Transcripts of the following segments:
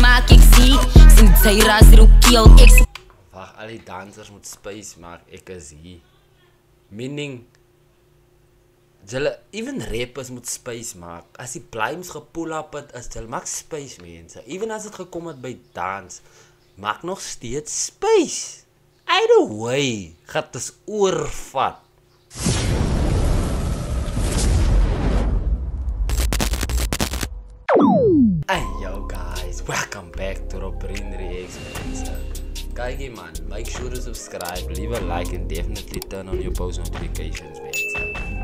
maak ek zie. Sien Zaira's roekiel, ek Wacht, al die dansers moet space maak, ek is hier. Meaning, even rappers moet space maak. As die Blimes gepull up het, is hulle maak space, mense. Even as het gekom het by dans, maak nog steeds space. Either way, gaat dus oorvat. Hey yo guys, welcome back to Robin Reacts. Kijk man, make sure to subscribe, leave a like and definitely turn on your post notifications, man.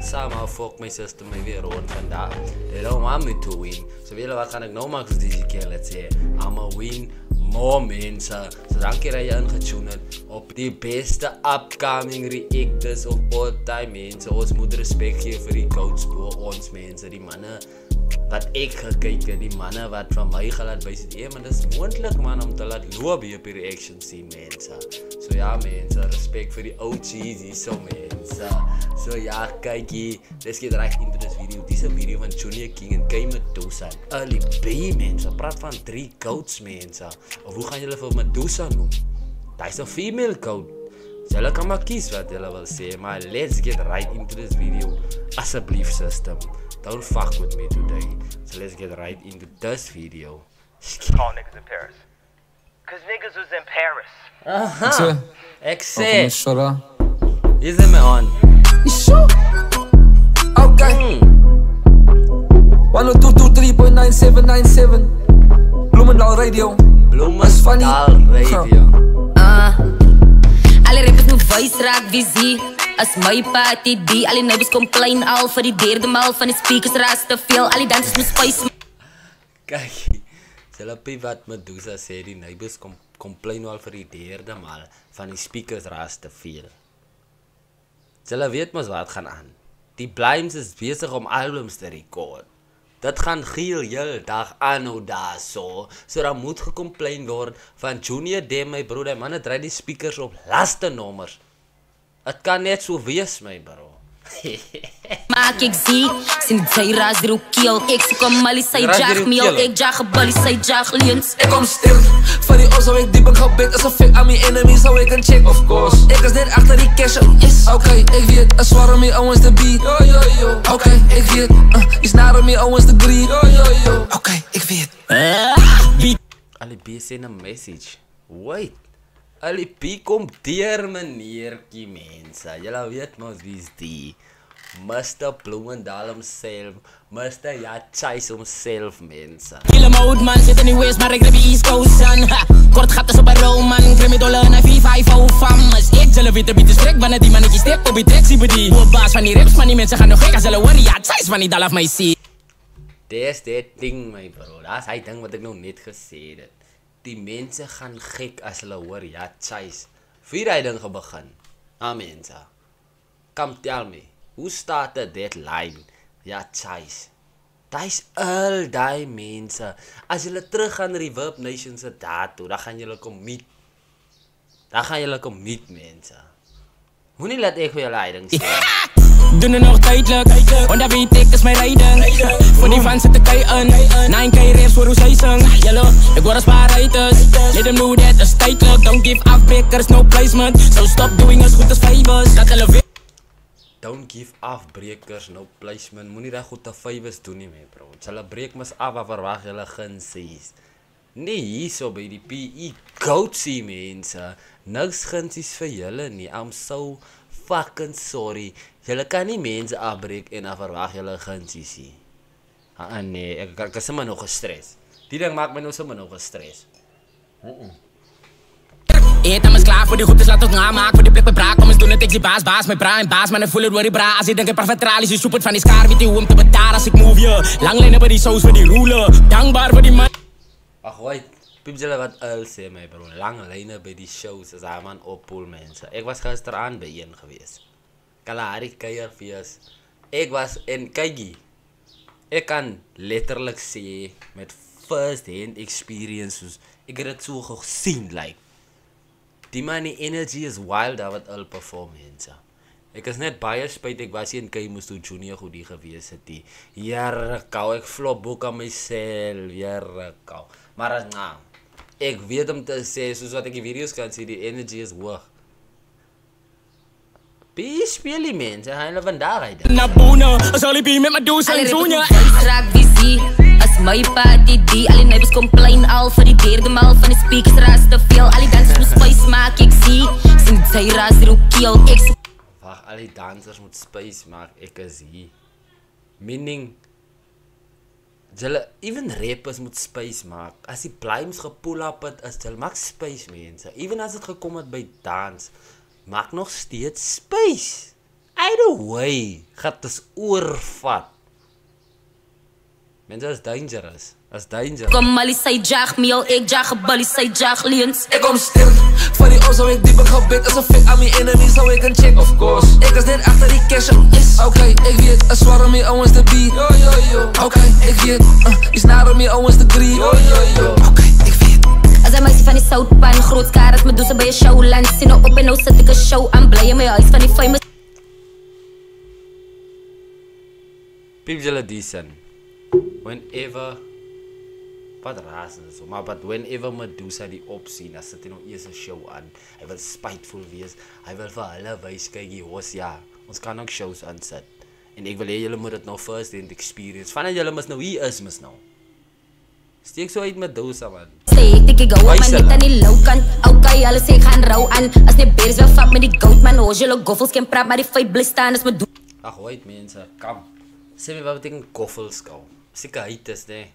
Somehow fuck my system my weer rond vandaag. They don't want me to win. So willen wat gaan ik nou maken voor deze keer, let's say. I'ma win more mensen. So dankie dat je ingetuned hebt op die beste upcoming reactors of all time mensen. Ons moet respect geven voor die coach voor ons mensen, die mannen. Wat ek gekeken, die mannen wat van my gelaat by sit, maar dit is moontlik man om te laat loop hier op die reaction scene mense. So ja mense, respect vir die OG's hier so mense. So ja, kyk hier, let's get right into this video. Dis 'n video van Junior King en K Medusa. Ali B mense, praat van 3 goats mense. Of hoe gaan julle vir Medusa noem? Dis 'n female goat. Julle kan maar kies wat julle wil sê, maar let's get right into this video. Asseblief system. Don't fuck with me today. So let's get right into this video. Call niggas in Paris. Cause niggas was in Paris. Exit. Is it me on? You sure? Okay. 102.9797 Bloemendaal Radio. Bloemendaal Radio. alle rappers moet vuist raak visie. As my party die, al die neighbors kom klein al vir die derde maal van die speakers raas te veel, al die dansers moet spice. Kijk, Jalapie wat Medusa sê, die neighbors kom klein al vir die derde maal van die speakers raas te veel. Jylle weet mos wat gaan aan. Die Blimes is bezig om albums te record. Dit gaan heel dag aan hoe daar so dan moet gecomplain word van Junior D, my bro, die manne draai die speakers op laste nommers. Het kan net so wees, my bro. Maak ek zie, sien Zaira's roekiel, ek soek een malie, sy jag meel, ek jag geballie, sy jag leens. Ik kom stil, van die oor zou ik diep in gebed, als een fik aan mijn enemy zou ik een check, of course. Ik is net achter die cash, yes. Oké, ik weet, is waarom je owens de beat. Oké, ik weet, is naar om je owens de greed. Oké, ik weet. Ali B send een message. Wait. Ali B kom deur meneertjie mense. Julle weet mos wie's die. Mr. Bloemendaal himself. Mr. Yachais himself mense. Kille mode man, zit in die west, maar ik rip die East Coast son. Kort gaat is op een roman, krim met dollar naar 4-5 fam. Als ik zullen weten wie de strek, wanneer die mannetjes step op die trek, zie die. Hoe baas van die rips, man, die mensen gaan nog gek als zullen worry. Yachais van die dal af my see. Dis dat ding my bro. Dis hy ding wat ek nou net gesê het. Die mense gaan gek as hulle hoor Yachais. Vier hy ding begin. Mense. Come tell me, hoe started that line? Yachais. Dis al die mense. As julle terug gaan Reverb Nation se daartoe, dan gaan julle kom meet. Dan gaan julle kom meet mense. Moenie laat ek vir julle hy ding sê. Doen er nog tijdelijk, want dat weet ik, is mijn rijden. Voor die fans zit de kei in, 9k raps voor hoe zij zing. Yellow, ik word als paar rijters. Let them know that is tijdelijk. Don't give up breakers, no placement. So stop doing as goed as vijvers. Dat hulle weet. Don't give afbrekers, no placement. Moenie dat goed te vijvers doen nie, my bro. Julle breek mis af en verwag julle gunsies. Nee, hier so by die PE Goatsie mense. Niks gunsies vir julle nie. I'm so fucking sorry. Julle kan nie mense afbreek en dan verwag julle gunsies nie. Nee, ek is sommer nog gestres. Die ding maak my nou sommer nog gestres. Eet hem is klaar voor die goedes, laat ons namaak. Voor die plek met braak, kom eens doen het, ik zie baas, mijn bra en baas. Maar ik voel het door die bra, als ik denk ik perfectraal is. Je soep het van die schaar, weet je hoe om te betalen als ik move je. Lang lijnen bij die saus, voor die roelen. Dankbaar voor die man. Ach, wait. Piep julle wat al sê my bro. Lang lijnen bij die shows, as hy man oppoel mense. Ek was gisteraan by een gewees. Kalahari Keierfees. Ek was in Kykie. Ek kan letterlik sê met first hand experiences. Ek het dit so gesien like. Die man die energy is wild daar wat al perform mense. Ek is net baie spyt ek was in Kei moes toe Junior goed die gewees het die. Jare kou, ek flop boek aan myself, jare kou. Maar ek weet om te sê, soos wat ek die video's kan sê, die energy is hoog. Wie speel die mense? Hulle vandag uit. Na boene, as al die met my doos en zoenje. Raak visie, as my party die. Al die neighbors kom plein al vir die derde maal van die speakers raas te veel. Al die dansers moet spice maak, ek sien. Sing jy raas die roekiel, ek sien. Wacht, al die dansers moet spice maak, ek is hier. Meaning, even rappers moet spice maak. As die blimes gepull up het, is hulle maak spice mense. Even as het gekom het by dans, maak nog steeds spice. Either way, gaat dus oorvat. Mense is dangerous. Is dangerous. Kom al die sy jag meel, ek jag gebal die sy jag leens. Ek kom stil, van die ons hou ek dieper gebed. As een fake aan my enemies hou ek een check, of course. Ek is net achter die cash, yes. Okay, ek weet, as waar om my ouwens te be. Okay, ek weet, is naar om my ouwens te gree. Okay, ek weet. As een meisie van die soutpan, groot skar as me doe sy by een showland. Sien nou op en nou sit ek een show aan, bly in my huis van die famous. Piep julle die sin. Whenever, wat raas is so, maar whenever Medusa die opsien, dan sit hy nou eers een show aan. Hy wil spiteful wees, hy wil vir hulle wys, kyk die hoes, ja, ons kan ook shows aansit. En ek wil hê, julle moet het nou first hand experience, vanuit julle mis nou, hier is mis nou. Steek so uit Medusa, man. Sê ek gou op my net aan die loukant. Okay, hulle sê ek gaan rou aan. As die beers wel vat met die goat, man, hoes julle goffels kan praat, maar die feit bly staan as Medusa. Ag, wait mense, kom. Sê my wat beteken goffels kou. Seker hyt is, nee.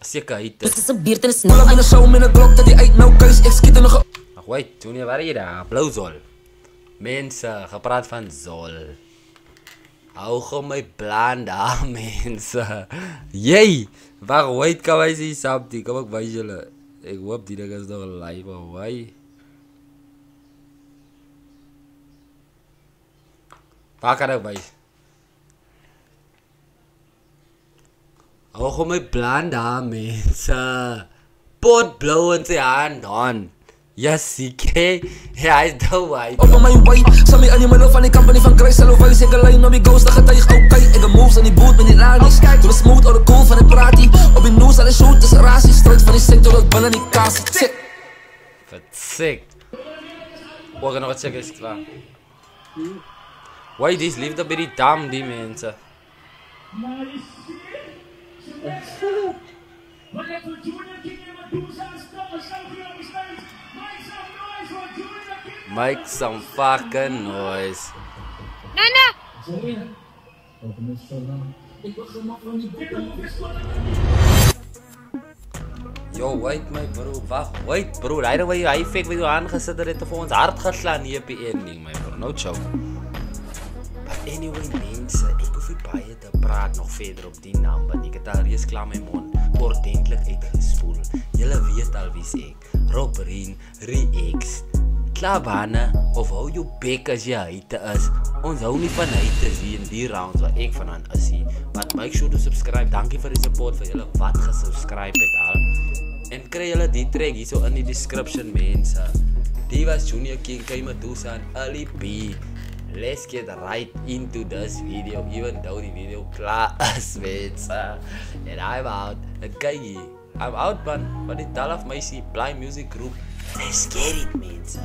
Seker hyt is. Dis is 'n beurt en is nou Pull up in 'n show met 'n Glock dat die uit nou kuis. Ek skiet er nog. Ag, wait, Junior, waar is jy daar? Blou Zol. Mense, gepraat van Zol. Hou gom my plan daar, mense. Jy, waar wait kan wij sê something? Kom ek wys julle. Ek hoop die ding is nog live, maar why? Waar kan ek wys? Hou gom my plan daar, mense. Pot blou in sy hand on. Yes, CK. Ja, hy is nou white. Op my way, sal my animal van die company van Chris Hello Vice. Ek alleen op die ghost, getuig, okay. Ek moves aan die boot met die radies. Toen is smooth, or cool van die praatie. Op die news, al die shoot, is rasie. Strijd van die sector, dat binnen die kaas. Verzikt. O, ek gaan nog wat check, is klaar. Why, die is liefde by die dam, die mense. Make some fucking noise. Nana! Yo, wait my bro, wacht, wait bro, hy fake wat jy aangesit het vir ons hart geslaan hier op die ending my bro, no choke. But anyway mense, ek hoef nie baie te praat nog verder op die naam, want ek het al reeds klaar my mond ordentlik uitgespoel. Julle weet al wie's ek, Robrin, Rex, Klabane, of hou jou bek as jy hyte is. Ons hou nie van hyte hier in die rounds waar ek vanaan is hier. But make sure to subscribe, dankie vir die support vir julle wat gesubscribe het al. En kry julle die track hier so in die description mense. Die was Junior King, Kei Medusa en Ali B. Let's get right into this video, even though die video klaar is mense. And I'm out. En kyk hier, I'm out man, van die Dal of Meisie Bly Music Group. Let's get it mense.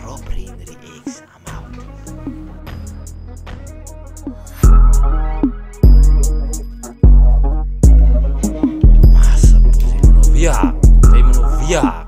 Robrin Rex, I'm out. Massa, pô, vem no via.